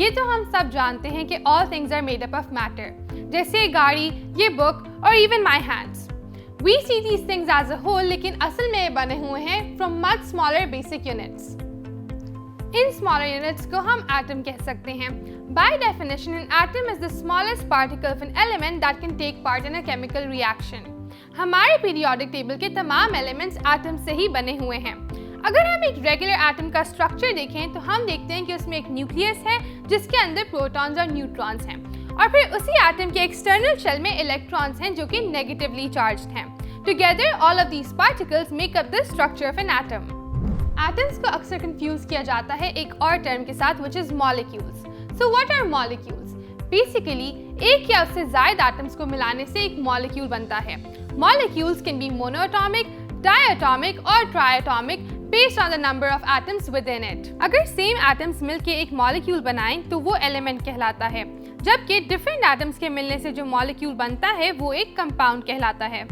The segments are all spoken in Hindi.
ये तो हम सब जानते हैं कि all things are made up of matter, जैसे ये गाड़ी, ये बुक और even my hands. We see these things as a whole, लेकिन असल में ये बने हुए हैं from much smaller basic units. In smaller units को हम atom कह सकते हैं. By definition, an atom is the smallest particle of an element that can take part in a chemical reaction. हमारे periodic table के तमाम elements atom से ही बने हुए हैं. अगर हम एक रेगुलर एटम का स्ट्रक्चर देखें तो हम देखते हैं कि उसमें एक न्यूक्लियस है जिसके अंदर प्रोटॉन्स और न्यूट्रॉन्स हैं और फिर उसी एटम के एक्सटर्नल शेल में इलेक्ट्रॉन्स हैं जो कि नेगेटिवली चार्ज्ड हैं. Together all of these particles make up the structure of an atom. Atoms को अक्सर कंफ्यूज किया जाता है एक और टर्म के साथ which is molecules. So what are molecules? Basically एक या उससे ज्यादा एटम्स को मिलाने से एक मॉलिक्यूल बनता है. मॉलिक्यूल्स कैन बी मोनोएटॉमिक, डायएटॉमिक और triatomic based on the number of atoms within it. अगर सेम एटम्स मिलके एक मॉलिक्यूल बनाएं तो वो एलिमेंट कहलाता है, जबकि डिफरेंट एटम्स के मिलने से जो मॉलिक्यूल बनता है वो एक कंपाउंड कहलाता है.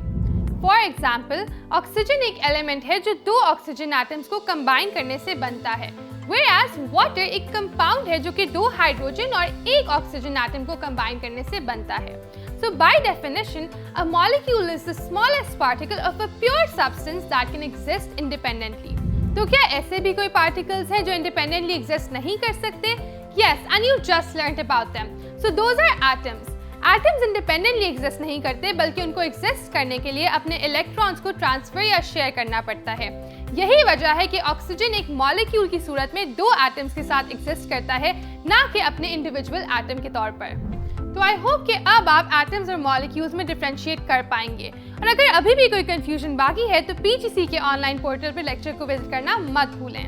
फॉर एग्जाम्पल, ऑक्सीजन एक एलिमेंट है जो दो ऑक्सीजन एटम्स को कंबाइन करने से बनता है, whereas वाटर एक कंपाउंड है जो कि दो हाइड्रोजन और एक ऑक्सीजन एटम को कंबाइन करने से बनता है. So by definition, a molecule is the smallest particle of a pure substance that can exist independently. तो क्या ऐसे भी कोई particles हैं जो independently exist नहीं कर सकते? Yes, and you just learned about them. So those are atoms. Atoms independently exist नहीं करते बल्कि उनको exist करने के लिए अपने electrons को transfer या share करना पड़ता है. यही वजह है कि ऑक्सीजन एक मॉलिक्यूल की सूरत में दो एटम्स के साथ एग्जिस्ट करता है, ना कि अपने इंडिविजुअल एटम के तौर पर. तो आई होप कि अब आप एटम्स और मॉलिक्यूल्स में डिफरेंशिएट कर पाएंगे. और अगर अभी भी कोई कंफ्यूजन बाकी है तो पीजीसी के ऑनलाइन पोर्टल पर लेक्चर को विजिट करना मत भूलें.